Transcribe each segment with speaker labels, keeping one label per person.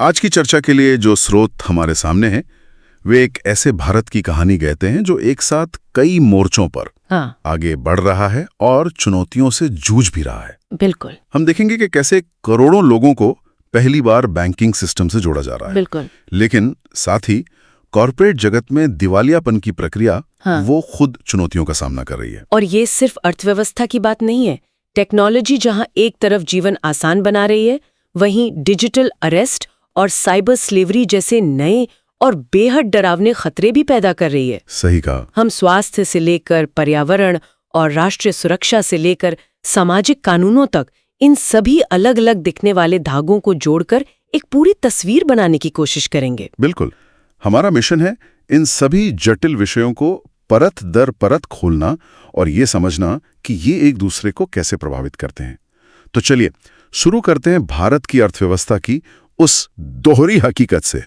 Speaker 1: आज की चर्चा के लिए जो स्रोत हमारे सामने हैं वे एक ऐसे भारत की कहानी कहते हैं जो एक साथ कई मोर्चों पर आगे बढ़ रहा है और चुनौतियों से जूझ भी रहा है।
Speaker 2: बिल्कुल।
Speaker 1: हम देखेंगे कि कैसे करोड़ों लोगों को पहली बार बैंकिंग सिस्टम से जोड़ा जा रहा है।
Speaker 2: बिल्कुल।
Speaker 1: लेकिन साथ ही कॉर्पोरेट जगत में दिवालियापन की प्रक्रिया वो खुद चुनौतियों का सामना कर रही है।
Speaker 2: और ये सिर्फ अर्थव्यवस्था की बात नहीं है। टेक्नोलॉजी जहां एक तरफ जीवन आसान बना रही है, वहीं डिजिटल अरेस्ट और साइबर स्लेवरी जैसे नए और बेहद डरावने खतरे भी पैदा कर रही है।
Speaker 1: सही कहा।
Speaker 2: हम स्वास्थ्य से लेकर पर्यावरण और राष्ट्रीय सुरक्षा से लेकर सामाजिक कानूनों तक इन सभी अलग अलग दिखने वाले धागों को जोड़कर एक पूरी तस्वीर बनाने की कोशिश करेंगे।
Speaker 1: बिल्कुल। हमारा मिशन है इन सभी जटिल विषयों को परत दर परत खोलना और ये समझना कि ये एक दूसरे को कैसे प्रभावित करते हैं। तो चलिए शुरू करते हैं भारत की अर्थव्यवस्था की उस दोहरी हकीकत से।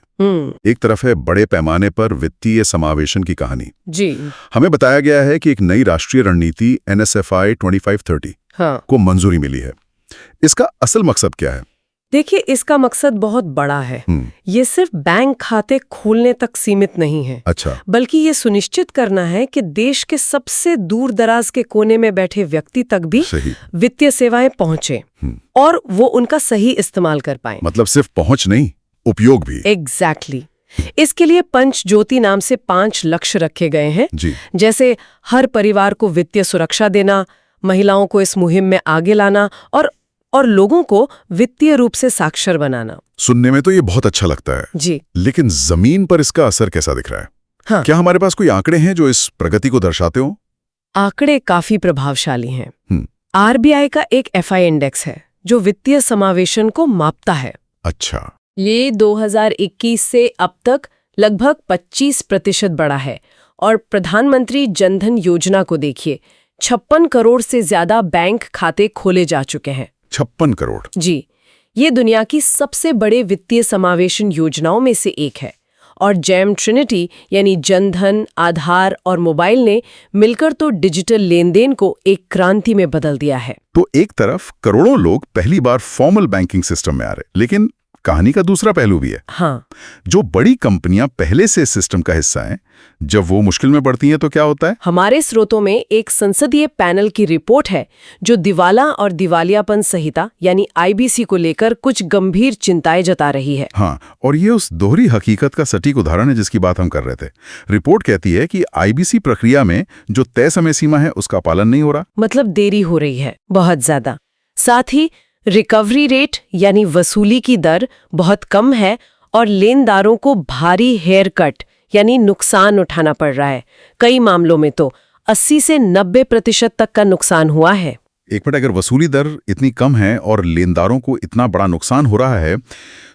Speaker 1: एक तरफ है बड़े पैमाने पर वित्तीय समावेशन की कहानी।
Speaker 2: जी।
Speaker 1: हमें बताया गया है कि एक नई राष्ट्रीय रणनीति NSFI 2530 को मंजूरी मिली है। इसका असल मकसद क्या है?
Speaker 2: देखिए, इसका मकसद बहुत बड़ा है। ये सिर्फ बैंक खाते खोलने तक सीमित नहीं है।
Speaker 1: अच्छा।
Speaker 2: बल्कि ये सुनिश्चित करना है कि देश के सबसे दूर दराज के कोने में बैठे व्यक्ति तक भी वित्तीय सेवाएं पहुंचे और वो उनका सही इस्तेमाल कर पाए।
Speaker 1: मतलब सिर्फ पहुंच नहीं, उपयोग भी।
Speaker 2: एग्जैक्टली। इसके लिए पंच ज्योति नाम से 5 लक्ष्य रखे गए हैं। जैसे हर परिवार को वित्तीय सुरक्षा देना, महिलाओं को इस मुहिम में आगे लाना और लोगों को वित्तीय रूप से साक्षर बनाना।
Speaker 1: सुनने में तो ये बहुत अच्छा लगता है
Speaker 2: जी।
Speaker 1: लेकिन जमीन पर इसका असर कैसा दिख रहा है? क्या हमारे पास कोई आंकड़े हैं जो इस प्रगति को दर्शाते हो?
Speaker 2: आंकड़े काफी प्रभावशाली हैं। RBI का एक FI इंडेक्स है जो वित्तीय समावेशन को मापता है।
Speaker 1: अच्छा।
Speaker 2: ये 2021 से अब तक लगभग 25% बढ़ा है। और प्रधानमंत्री जनधन योजना को देखिए, 56 करोड़ से ज्यादा बैंक खाते खोले जा चुके हैं।
Speaker 1: 56 करोड़?
Speaker 2: जी। ये दुनिया की सबसे बड़े वित्तीय समावेशन योजनाओं में से एक है। और जेम ट्रिनिटी यानी जनधन, आधार और मोबाइल ने मिलकर तो डिजिटल लेन-देन को एक क्रांति में बदल दिया है।
Speaker 1: तो एक तरफ करोड़ों लोग पहली बार फॉर्मल बैंकिंग सिस्टम में आ रहे, लेकिन कहानी का दूसरा पहलू भी है। जो बड़ी कंपनियां पहले से सिस्टम का हिस्सा हैं, जब वो मुश्किल में पड़ती हैं तो क्या होता है?
Speaker 2: हमारे स्रोतों में एक संसदीय पैनल की रिपोर्ट है जो दिवाला और दिवालियापन संहिता यानी IBC को लेकर कुछ गंभीर चिंताएं जता रही है।
Speaker 1: और ये उस दोहरी हकीकत का सटीक उदाहरण है जिसकी बात हम कर रहे थे। रिपोर्ट कहती है कि IBC प्रक्रिया में जो तय समय सीमा है उसका पालन नहीं हो रहा।
Speaker 2: मतलब देरी हो रही है बहुत ज्यादा। साथ ही रिकवरी रेट यानी वसूली की दर बहुत कम है और लेनदारों को भारी हेयर कट यानी नुकसान उठाना पड़ रहा है। कई मामलों में तो 80 से 90% तक का नुकसान हुआ है।
Speaker 1: एक मिनट, अगर वसूली दर इतनी कम है और लेनदारों को इतना बड़ा नुकसान हो रहा है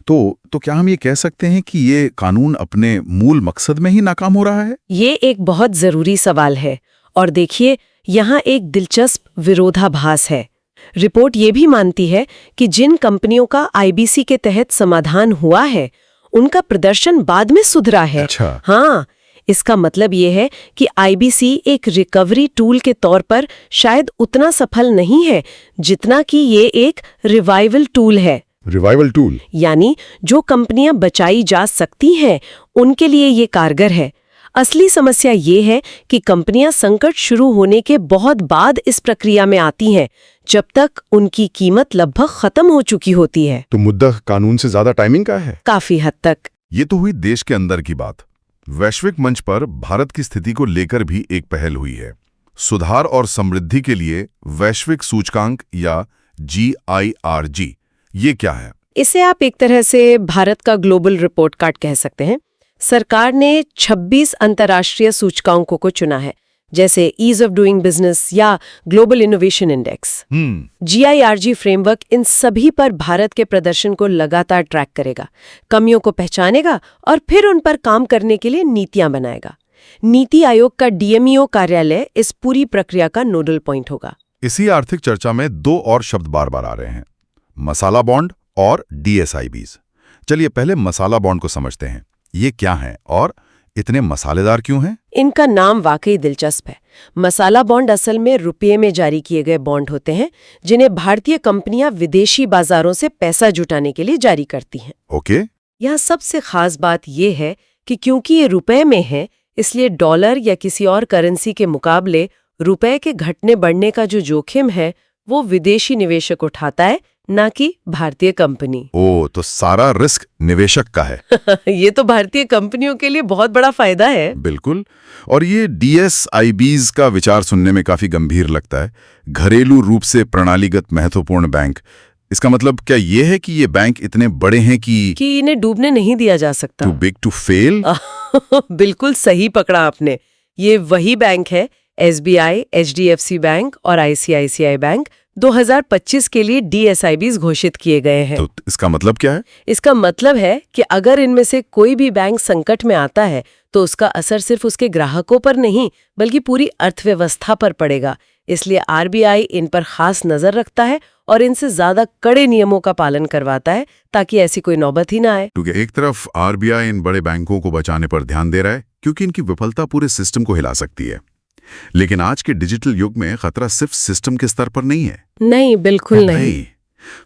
Speaker 1: तो क्या हम ये कह सकते हैं कि ये कानून अपने मूल मकसद में ही नाकाम हो रहा है? ये
Speaker 2: एक बहुत जरूरी सवाल है। और देखिए, यहाँ एक दिलचस्प विरोधाभास है। रिपोर्ट ये भी मानती है कि जिन कंपनियों का IBC के तहत समाधान हुआ है उनका प्रदर्शन बाद में सुधरा है।
Speaker 1: अच्छा।
Speaker 2: इसका मतलब ये है कि IBC एक रिकवरी टूल के तौर पर शायद उतना सफल नहीं है जितना कि ये एक रिवाइवल टूल है।
Speaker 1: रिवाइवल टूल
Speaker 2: यानी जो कंपनियां बचाई जा सकती हैं उनके लिए ये कारगर है। असली समस्या ये है कि कंपनियां संकट शुरू होने के बहुत बाद इस प्रक्रिया में आती हैं, जब तक उनकी कीमत लगभग खत्म हो चुकी होती है।
Speaker 1: तो मुद्दा कानून से ज्यादा टाइमिंग का है?
Speaker 2: काफी हद तक।
Speaker 1: ये तो हुई देश के अंदर की बात। वैश्विक मंच पर भारत की स्थिति को लेकर भी एक पहल हुई है। सुधार और समृद्धि के लिए वैश्विक सूचकांक या GIRG। ये क्या है?
Speaker 2: इसे आप एक तरह से भारत का ग्लोबल रिपोर्ट कार्ड कह सकते हैं। सरकार ने 26 अंतर्राष्ट्रीय सूचकांकों को चुना है, जैसे ईज ऑफ डूइंग बिजनेस या global innovation index. GIRG framework in सभी पर भारत के प्रदर्शन को लगातार ट्रैक करेगा, कमियों को पहचानेगा और फिर उन पर काम करने के लिए नीतियां बनाएगा। नीति आयोग का DMEO कार्यालय इस पूरी प्रक्रिया का नोडल पॉइंट होगा।
Speaker 1: इसी आर्थिक चर्चा में 2 और शब्द बार बार आ रहे हैं, मसाला बॉन्ड और DSIBs। चलिए पहले मसाला बॉन्ड को समझते हैं। ये क्या है और इतने मसालेदार क्यों हैं?
Speaker 2: इनका नाम वाकई दिलचस्प है। मसाला बॉन्ड असल में रुपये में जारी किए गए बॉन्ड होते हैं जिन्हें भारतीय कंपनियां विदेशी बाजारों से पैसा जुटाने के लिए जारी करती हैं।
Speaker 1: ओके।
Speaker 2: यहाँ सबसे खास बात ये है कि क्योंकि ये रुपए में है, इसलिए डॉलर या किसी और करेंसी के मुकाबले रुपए के घटने बढ़ने का जो जोखिम है वो विदेशी निवेशक उठाता है, ना कि भारतीय कंपनी।
Speaker 1: ओ, तो सारा रिस्क निवेशक का है।
Speaker 2: ये तो भारतीय कंपनियों के लिए बहुत बड़ा फायदा है।
Speaker 1: बिल्कुल। और ये DSIBs का विचार सुनने में काफी गंभीर लगता है, घरेलू रूप से प्रणालीगत महत्वपूर्ण बैंक। इसका मतलब क्या ये है कि ये बैंक इतने बड़े हैं कि
Speaker 2: इन्हें डूबने नहीं दिया जा सकता?
Speaker 1: Too big to fail?
Speaker 2: बिल्कुल सही पकड़ा आपने। ये वही बैंक है, SBI, HDFC बैंक और ICICI बैंक 2025 के लिए DSIBs घोषित किए गए हैं।
Speaker 1: तो इसका मतलब क्या है?
Speaker 2: इसका मतलब है कि अगर इनमें से कोई भी बैंक संकट में आता है तो उसका असर सिर्फ उसके ग्राहकों पर नहीं बल्कि पूरी अर्थव्यवस्था पर पड़ेगा। इसलिए RBI इन पर खास नजर रखता है और इनसे ज्यादा कड़े नियमों का पालन करवाता है ताकि ऐसी कोई नौबत ही ना आए।
Speaker 1: क्योंकि एक तरफ RBI इन बड़े बैंकों को बचाने पर ध्यान दे रहा है क्योंकि इनकी विफलता पूरे सिस्टम को हिला सकती है, लेकिन आज के डिजिटल युग में खतरा सिर्फ सिस्टम के स्तर पर नहीं है।
Speaker 2: नहीं, बिल्कुल नहीं।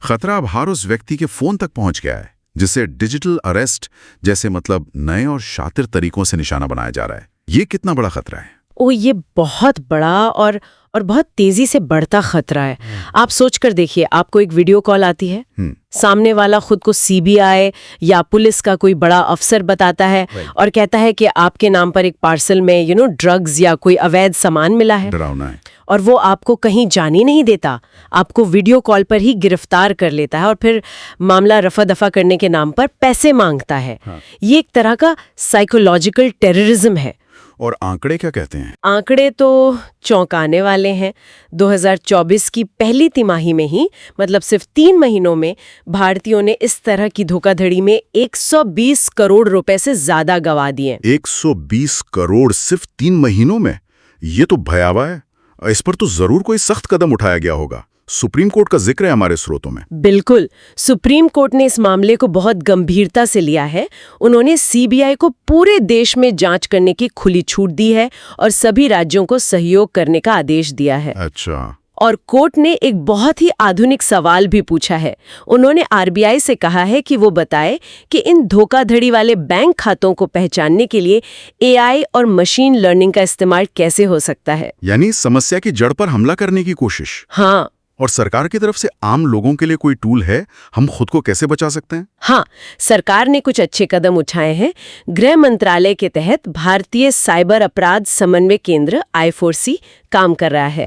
Speaker 1: खतरा अब हर उस व्यक्ति के फोन तक पहुंच गया है जिसे डिजिटल अरेस्ट जैसे मतलब नए और शातिर तरीकों से निशाना बनाया जा रहा है। ये कितना बड़ा खतरा है?
Speaker 2: ये बहुत बड़ा और बहुत तेजी से बढ़ता खतरा है। आप सोच कर देखिए, आपको एक वीडियो कॉल आती है, सामने वाला खुद को CBI या पुलिस का कोई बड़ा अफसर बताता है और कहता है कि आपके नाम पर एक पार्सल में ड्रग्स या कोई अवैध सामान मिला है।
Speaker 1: डरावना है। और
Speaker 2: वो आपको कहीं जाने नहीं देता, आपको वीडियो कॉल पर ही गिरफ्तार कर लेता है और फिर मामला रफा दफा करने के नाम पर पैसे मांगता है। ये एक तरह का साइकोलॉजिकल टेररिज्म है।
Speaker 1: और आंकड़े क्या कहते हैं?
Speaker 2: आंकड़े तो चौंकाने वाले हैं। 2024 की पहली तिमाही में ही, मतलब सिर्फ 3 महीनों में, भारतीयों ने इस तरह की धोखाधड़ी में 120 करोड़ रुपए से ज्यादा गंवा दिए।
Speaker 1: 120 करोड़ सिर्फ 3 महीनों में? ये तो भयावह है। इस पर तो जरूर कोई सख्त कदम उठाया गया होगा। सुप्रीम कोर्ट का जिक्र है हमारे स्रोतों में।
Speaker 2: बिल्कुल, सुप्रीम कोर्ट ने इस मामले को बहुत गंभीरता से लिया है। उन्होंने CBI को पूरे देश में जांच करने की खुली छूट दी है और सभी राज्यों को सहयोग करने का आदेश दिया है।
Speaker 1: अच्छा।
Speaker 2: और कोर्ट ने एक बहुत ही आधुनिक सवाल भी पूछा है। उन्होंने RBI से कहा है कि वो बताए कि इन धोखाधड़ी वाले बैंक खातों को पहचानने के लिए AI और मशीन लर्निंग का इस्तेमाल कैसे हो सकता है।
Speaker 1: यानी समस्या की जड़ पर हमला करने की कोशिश।
Speaker 2: हाँ।
Speaker 1: और सरकार की तरफ से आम लोगों के लिए कोई टूल है? हम खुद को कैसे बचा सकते हैं?
Speaker 2: हाँ, सरकार ने कुछ अच्छे कदम उठाए हैं। गृह मंत्रालय के तहत भारतीय साइबर अपराध समन्वय केंद्र I4C काम कर रहा है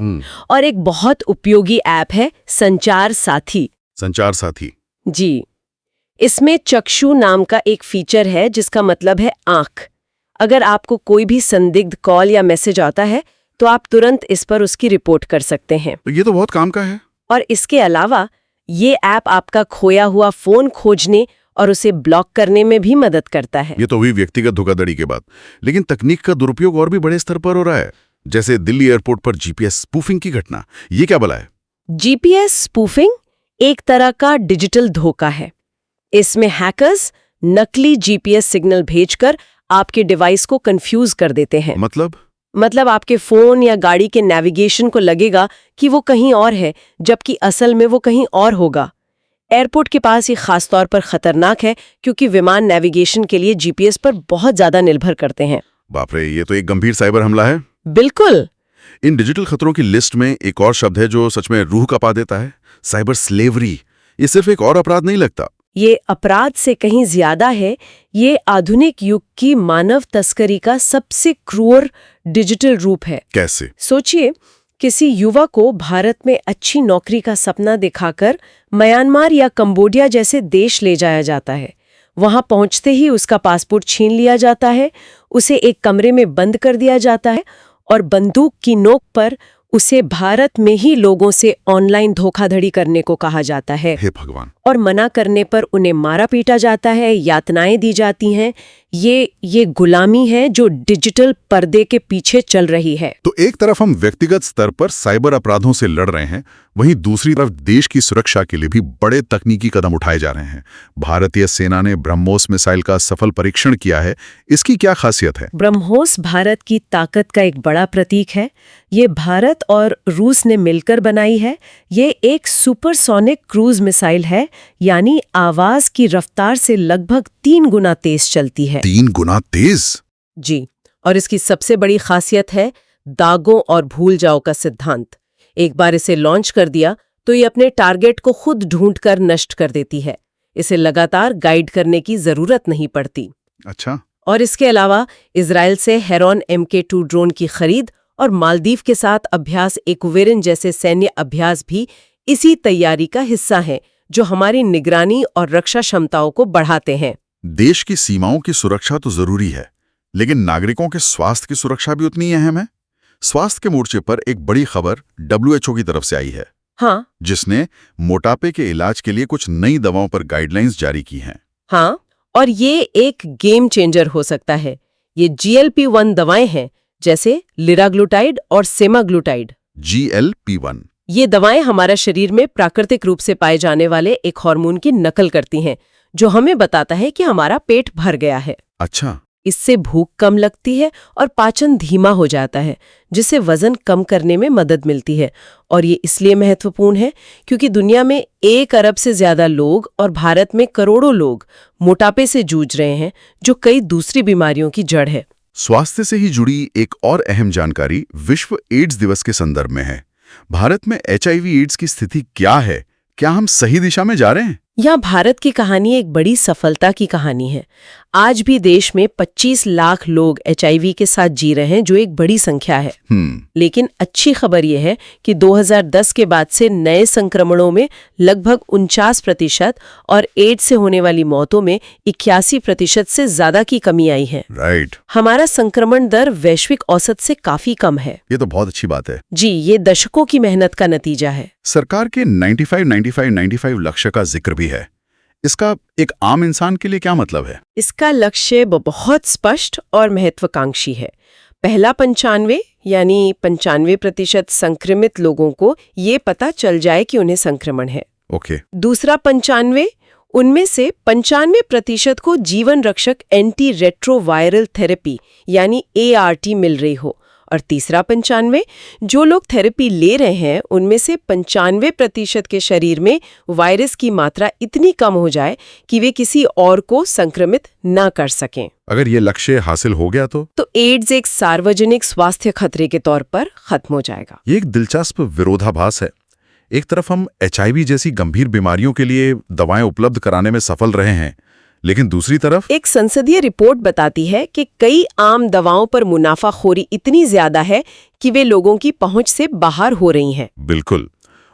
Speaker 2: और एक बहुत उपयोगी ऐप है संचार साथी।
Speaker 1: संचार साथी?
Speaker 2: जी, इसमें चक्षु नाम का एक फीचर है जिसका मतलब है आंख। अगर आपको कोई भी संदिग्ध कॉल या मैसेज आता है तो आप तुरंत इस पर उसकी रिपोर्ट कर सकते हैं।
Speaker 1: तो ये तो बहुत काम का है।
Speaker 2: और इसके अलावा ये ऐप आपका खोया हुआ फोन खोजने और उसे ब्लॉक करने में भी मदद करता है।
Speaker 1: ये तो हुई व्यक्तिगत धोखाधड़ी के बाद, लेकिन तकनीक का दुरुपयोग और भी बड़े स्तर पर हो रहा है, जैसे दिल्ली एयरपोर्ट पर GPS स्पूफिंग की घटना। ये क्या भला है?
Speaker 2: GPS स्पूफिंग एक तरह का डिजिटल धोखा है। इसमें हैकर्स नकली GPS सिग्नल भेजकर आपके डिवाइस को कंफ्यूज कर देते हैं। मतलब आपके फोन या गाड़ी के नेविगेशन को लगेगा कि वो कहीं और है, जबकि असल में वो कहीं और होगा। एयरपोर्ट के पास ये खास तौर पर खतरनाक है क्योंकि विमान नेविगेशन के लिए GPS पर बहुत ज्यादा निर्भर करते हैं।
Speaker 1: बाप रे, ये तो एक गंभीर साइबर हमला है।
Speaker 2: बिल्कुल।
Speaker 1: इन डिजिटल खतरों की लिस्ट में एक और शब्द है जो सच में रूह कपा देता है, साइबर स्लेवरी। ये सिर्फ एक और अपराध नहीं लगता,
Speaker 2: ये अपराध से कहीं ज्यादा है। ये आधुनिक युग की मानव तस्करी का सबसे क्रूर डिजिटल रूप है।
Speaker 1: कैसे?
Speaker 2: सोचिए, किसी युवा को भारत में अच्छी नौकरी का सपना दिखाकर म्यांमार या कंबोडिया जैसे देश ले जाया जाता है। वहां पहुंचते ही उसका पासपोर्ट छीन लिया जाता है, उसे एक कमरे में बंद कर दिया जाता है और बंदूक की नोक पर उसे भारत में ही लोगों से ऑनलाइन धोखाधड़ी करने को कहा जाता है।
Speaker 1: हे भगवान।
Speaker 2: और मना करने पर उन्हें मारा पीटा जाता है, यातनाएं दी जाती हैं। ये गुलामी है जो डिजिटल पर्दे के पीछे चल रही है।
Speaker 1: तो एक तरफ हम व्यक्तिगत स्तर पर साइबर अपराधों से लड़ रहे हैं, वहीं दूसरी तरफ देश की सुरक्षा के लिए भी बड़े तकनीकी कदम उठाए जा रहे हैं। भारतीय सेना ने ब्रह्मोस मिसाइल का सफल परीक्षण किया है। इसकी क्या खासियत है?
Speaker 2: ब्रह्मोस भारत की ताकत का एक बड़ा प्रतीक है। ये भारत और रूस ने मिलकर बनाई है। ये एक सुपरसोनिक क्रूज मिसाइल है यानी आवाज की रफ्तार से लगभग 3 गुना तेज चलती है।
Speaker 1: 3 गुना तेज?
Speaker 2: जी, और इसकी सबसे बड़ी खासियत है दागों और भूल जाओ का सिद्धांत। एक बार इसे लॉन्च कर दिया तो ये अपने टारगेट को खुद ढूंढकर नष्ट कर देती है। इसे लगातार गाइड करने की जरूरत नहीं पड़ती।
Speaker 1: अच्छा।
Speaker 2: और इसके अलावा इजराइल से हेरॉन MK2 ड्रोन की खरीद और मालदीव के साथ अभ्यास एक्वेरिन जैसे सैन्य अभ्यास भी इसी तैयारी का हिस्सा हैं, जो हमारी निगरानी और रक्षा क्षमताओं को बढ़ाते हैं।
Speaker 1: देश की सीमाओं की सुरक्षा तो जरूरी है, लेकिन नागरिकों के स्वास्थ्य की सुरक्षा भी उतनी अहम है। स्वास्थ्य के मोर्चे पर एक बड़ी खबर WHO की तरफ से आई है।
Speaker 2: हाँ,
Speaker 1: जिसने मोटापे के इलाज के लिए कुछ नई दवाओं पर गाइडलाइंस जारी की हैं।
Speaker 2: हाँ, और ये एक गेम चेंजर हो सकता है। ये GLP-1 दवाएं हैं, जैसे लिराग्लुटाइड और सेमाग्लुटाइड।
Speaker 1: GLP-1
Speaker 2: ये दवाएं हमारा शरीर में प्राकृतिक रूप से पाए जाने वाले एक हार्मोन की नकल करती हैं, जो हमें बताता है कि हमारा पेट भर गया है।
Speaker 1: अच्छा।
Speaker 2: इससे भूख कम लगती है और पाचन धीमा हो जाता है, जिससे वजन कम करने में मदद मिलती है। और ये इसलिए महत्वपूर्ण है क्योंकि दुनिया में 1 अरब से ज्यादा लोग और भारत में करोड़ों लोग मोटापे से जूझ रहे हैं, जो कई दूसरी बीमारियों की जड़ है।
Speaker 1: स्वास्थ्य से ही जुड़ी एक और अहम जानकारी विश्व एड्स दिवस के संदर्भ में है। भारत में HIV एड्स की स्थिति क्या है? क्या हम सही दिशा में जा रहे हैं?
Speaker 2: यहाँ भारत की कहानी एक बड़ी सफलता की कहानी है। आज भी देश में 25 लाख लोग HIV के साथ जी रहे हैं, जो एक बड़ी संख्या है। लेकिन अच्छी खबर यह है कि 2010 के बाद से नए संक्रमणों में लगभग 49% और एड्स से होने वाली मौतों में 81% से ज्यादा की कमी आई है।
Speaker 1: राइट।
Speaker 2: हमारा संक्रमण दर वैश्विक औसत से काफी कम है।
Speaker 1: ये तो बहुत अच्छी बात है।
Speaker 2: जी, ये दशकों की मेहनत का नतीजा है।
Speaker 1: सरकार के 95-95-95 लक्ष्य का जिक्र भी है। इसका एक आम इंसान के लिए क्या मतलब है?
Speaker 2: इसका लक्ष्य बहुत स्पष्ट और महत्वाकांक्षी है। पहला 95 यानी 95% संक्रमित लोगों को ये पता चल जाए कि उन्हें संक्रमण है।
Speaker 1: ओके।
Speaker 2: दूसरा 95, उनमें से 95% को जीवन रक्षक एंटी रेट्रोवायरल थेरेपी यानी ART मिल रही हो। और तीसरा 95, जो लोग थेरेपी ले रहे हैं उनमें से 95% के शरीर में वायरस की मात्रा इतनी कम हो जाए कि वे किसी और को संक्रमित ना कर सकें।
Speaker 1: अगर ये लक्ष्य हासिल हो गया तो
Speaker 2: एड्स एक सार्वजनिक स्वास्थ्य खतरे के तौर पर खत्म हो जाएगा।
Speaker 1: ये एक दिलचस्प विरोधाभास है। एक तरफ हम HIV जैसी गंभीर बीमारियों के लिए दवाएं उपलब्ध कराने में सफल रहे हैं, लेकिन दूसरी तरफ
Speaker 2: एक संसदीय रिपोर्ट बताती है कि कई आम दवाओं पर मुनाफाखोरी इतनी ज्यादा है कि वे लोगों की पहुंच से बाहर हो रही हैं।
Speaker 1: बिल्कुल।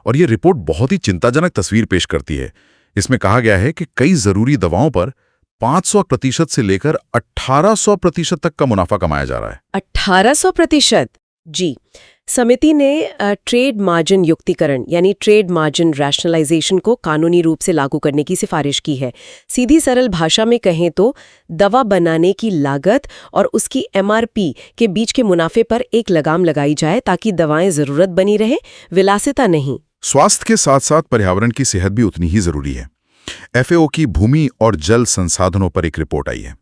Speaker 1: और ये रिपोर्ट बहुत ही चिंताजनक तस्वीर पेश करती है। इसमें कहा गया है कि कई जरूरी दवाओं पर 500% से लेकर 1800% तक का मुनाफा कमाया जा रहा है।
Speaker 2: 1800%? जी। समिति ने ट्रेड मार्जिन युक्तिकरण यानी ट्रेड मार्जिन रैशनलाइजेशन को कानूनी रूप से लागू करने की सिफारिश की है। सीधी सरल भाषा में कहें तो दवा बनाने की लागत और उसकी MRP के बीच के मुनाफे पर एक लगाम लगाई जाए ताकि दवाएं जरूरत बनी रहे, विलासिता नहीं।
Speaker 1: स्वास्थ्य के साथ साथ पर्यावरण की सेहत भी उतनी ही जरूरी है। FAO की भूमि और जल संसाधनों पर एक रिपोर्ट आई है।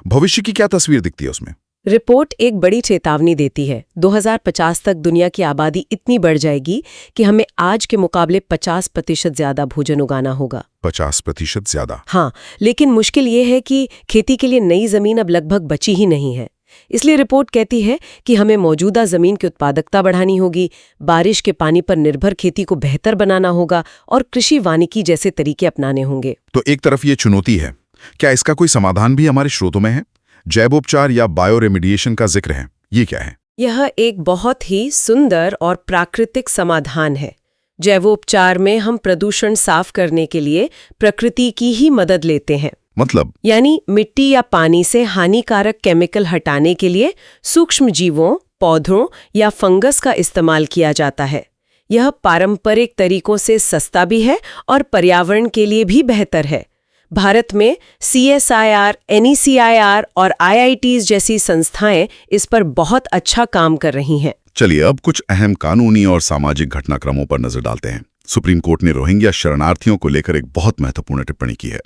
Speaker 1: भविष्य की क्या तस्वीर दिखती है उसमें?
Speaker 2: रिपोर्ट एक बड़ी चेतावनी देती है। 2050 तक दुनिया की आबादी इतनी बढ़ जाएगी कि हमें आज के मुकाबले 50% ज्यादा भोजन उगाना होगा।
Speaker 1: 50% ज्यादा?
Speaker 2: हाँ, लेकिन मुश्किल ये है कि खेती के लिए नई जमीन अब लगभग बची ही नहीं है। इसलिए रिपोर्ट कहती है कि हमें मौजूदा जमीन की उत्पादकता बढ़ानी होगी, बारिश के पानी पर निर्भर खेती को बेहतर बनाना होगा और कृषि वानिकी जैसे तरीके अपनाने होंगे।
Speaker 1: तो एक तरफ ये चुनौती है, क्या इसका कोई समाधान भी हमारे स्रोतों में है? जैवोपचार या बायो रेमिडिएशन का जिक्र है, ये क्या है?
Speaker 2: यह एक बहुत ही सुंदर और प्राकृतिक समाधान है। जैवोपचार में हम प्रदूषण साफ करने के लिए प्रकृति की ही मदद लेते हैं।
Speaker 1: मतलब?
Speaker 2: यानी मिट्टी या पानी से हानिकारक केमिकल हटाने के लिए सूक्ष्म जीवों, पौधों या फंगस का इस्तेमाल किया जाता है। यह पारंपरिक तरीकों से सस्ता भी है और पर्यावरण के लिए भी बेहतर है। भारत में CSIR, NECIR और IITs जैसी संस्थाएं इस पर बहुत अच्छा काम कर रही हैं।
Speaker 1: चलिए अब कुछ अहम कानूनी और सामाजिक घटनाक्रमों पर नजर डालते हैं। सुप्रीम कोर्ट ने रोहिंग्या शरणार्थियों को लेकर एक बहुत महत्वपूर्ण टिप्पणी की है।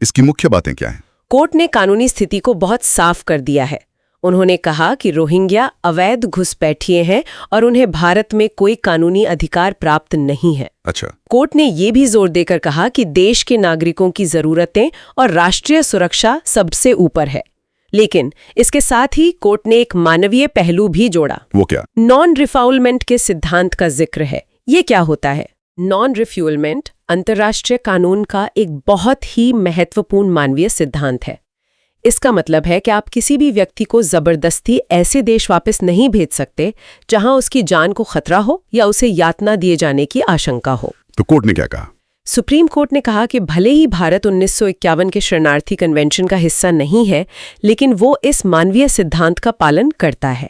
Speaker 1: इसकी मुख्य बातें क्या हैं?
Speaker 2: कोर्ट ने कानूनी स्थिति को बहुत साफ कर दिया है। उन्होंने कहा कि रोहिंग्या अवैध घुसपैठिए हैं और उन्हें भारत में कोई कानूनी अधिकार प्राप्त नहीं है।
Speaker 1: अच्छा।
Speaker 2: कोर्ट ने ये भी जोर देकर कहा कि देश के नागरिकों की जरूरतें और राष्ट्रीय सुरक्षा सबसे ऊपर है। लेकिन इसके साथ ही कोर्ट ने एक मानवीय पहलू भी जोड़ा।
Speaker 1: वो क्या?
Speaker 2: नॉन रिफाउलमेंट के सिद्धांत का जिक्र है। ये क्या होता है? नॉन रिफ्यूलमेंट अंतर्राष्ट्रीय कानून का एक बहुत ही महत्वपूर्ण मानवीय सिद्धांत है। इसका मतलब है कि आप किसी भी व्यक्ति को जबरदस्ती ऐसे देश वापस नहीं भेज सकते जहां उसकी जान को खतरा हो या उसे यातना दिए जाने की आशंका हो।
Speaker 1: तो कोर्ट ने क्या कहा?
Speaker 2: सुप्रीम कोर्ट ने कहा कि भले ही भारत 1951 के शरणार्थी कन्वेंशन का हिस्सा नहीं है, लेकिन वो इस मानवीय सिद्धांत का पालन करता है।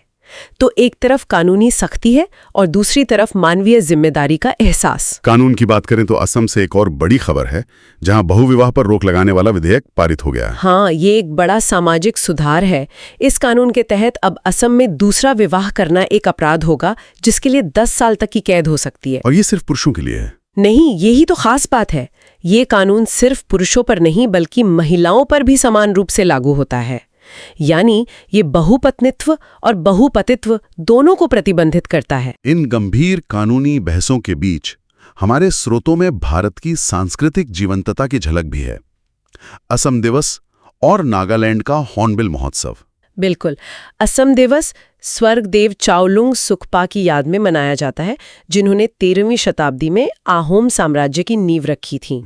Speaker 2: तो एक तरफ कानूनी सख्ती है और दूसरी तरफ मानवीय जिम्मेदारी का एहसास।
Speaker 1: कानून की बात करें तो असम से एक और बड़ी खबर है, जहां बहुविवाह पर रोक लगाने वाला विधेयक पारित हो गया है।
Speaker 2: हाँ, ये एक बड़ा सामाजिक सुधार है। इस कानून के तहत अब असम में दूसरा विवाह करना एक अपराध होगा, जिसके लिए 10 साल तक की कैद हो सकती है।
Speaker 1: और ये सिर्फ पुरुषों के लिए है?
Speaker 2: नहीं, यही तो खास बात है। ये कानून सिर्फ पुरुषों पर नहीं बल्कि महिलाओं पर भी समान रूप से लागू होता है। यानी ये बहुपत्नित्व और बहुपतित्व दोनों को प्रतिबंधित करता है।
Speaker 1: इन गंभीर कानूनी बहसों के बीच हमारे स्रोतों में भारत की सांस्कृतिक जीवंतता की झलक भी है। असम दिवस और नागालैंड का हॉर्नबिल महोत्सव।
Speaker 2: बिल्कुल। असम दिवस स्वर्ग देव चाओलुंग सुखपा की याद में मनाया जाता है, जिन्होंने 13वीं शताब्दी में आहोम साम्राज्य की नींव रखी थी।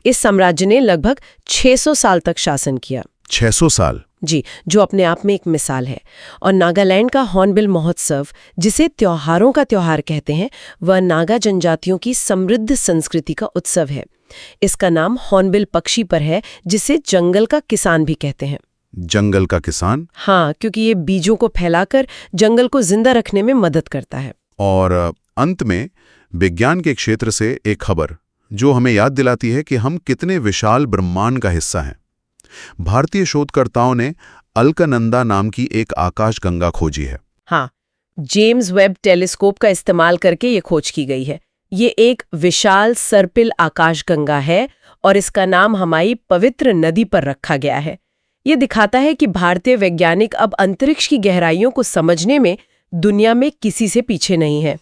Speaker 2: इस साम्राज्य ने लगभग 600 साल तक शासन किया।
Speaker 1: 600 साल?
Speaker 2: जी, जो अपने आप में एक मिसाल है। और नागालैंड का हॉर्नबिल महोत्सव, जिसे त्योहारों का त्योहार कहते हैं, वह नागा जनजातियों की समृद्ध संस्कृति का उत्सव है। इसका नाम हॉर्नबिल पक्षी पर है, जिसे जंगल का किसान भी कहते हैं।
Speaker 1: जंगल का किसान?
Speaker 2: हाँ, क्योंकि ये बीजों को फैलाकर जंगल को जिंदा रखने में मदद करता है।
Speaker 1: और अंत में विज्ञान के क्षेत्र से एक खबर जो हमें याद दिलाती है कि हम कितने विशाल ब्रह्मांड का हिस्सा हैं। भारतीय शोधकर्ताओं ने अलकनंदा नाम की एक आकाशगंगा खोजी है।
Speaker 2: हाँ, जेम्स वेब टेलीस्कोप का इस्तेमाल करके ये खोज की गई है। ये एक विशाल सर्पिल आकाशगंगा है और इसका नाम हमारी पवित्र नदी पर रखा गया है। ये दिखाता है कि भारतीय वैज्ञानिक अब अंतरिक्ष की गहराइयों को समझने में दुनिया में किसी से पीछे नहीं है।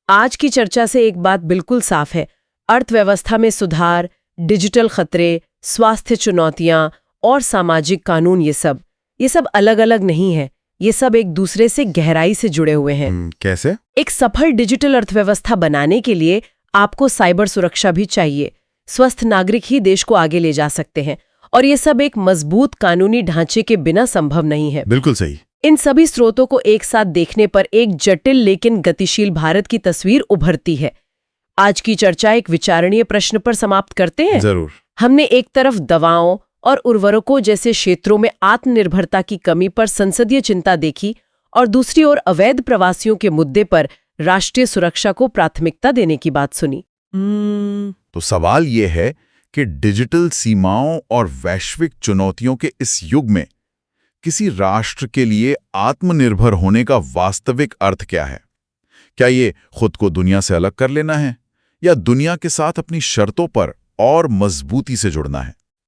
Speaker 2: आज की चर्चा से एक बात बिल्कुल साफ है, अर्थव्यवस्था में सुधार, डिजिटल खतरे, स्वास्थ्य चुनौतियां और सामाजिक कानून, ये सब अलग अलग नहीं है। ये सब एक दूसरे से गहराई से जुड़े हुए हैं।
Speaker 1: कैसे?
Speaker 2: एक सफल डिजिटल अर्थव्यवस्था बनाने के लिए आपको साइबर सुरक्षा भी चाहिए। स्वस्थ नागरिक ही देश को आगे ले जा सकते हैं, और ये सब एक मजबूत कानूनी ढांचे के बिना संभव नहीं है।
Speaker 1: बिल्कुल सही।
Speaker 2: इन सभी स्रोतों को एक साथ देखने पर एक जटिल लेकिन गतिशील भारत की तस्वीर उभरती है। आज की चर्चा एक विचारणीय प्रश्न पर समाप्त करते हैं।
Speaker 1: जरूर।
Speaker 2: हमने एक तरफ दवाओं और उर्वरकों जैसे क्षेत्रों में आत्मनिर्भरता की कमी पर संसदीय चिंता देखी, और दूसरी ओर अवैध प्रवासियों के मुद्दे पर राष्ट्रीय सुरक्षा को प्राथमिकता देने की बात सुनी।
Speaker 3: तो सवाल ये है कि डिजिटल सीमाओं और वैश्विक चुनौतियों के इस युग में किसी राष्ट्र के लिए आत्मनिर्भर होने का वास्तविक अर्थ क्या है? क्या ये खुद को दुनिया से अलग कर लेना है, या दुनिया के साथ अपनी शर्तों पर और मजबूती से जुड़ना है?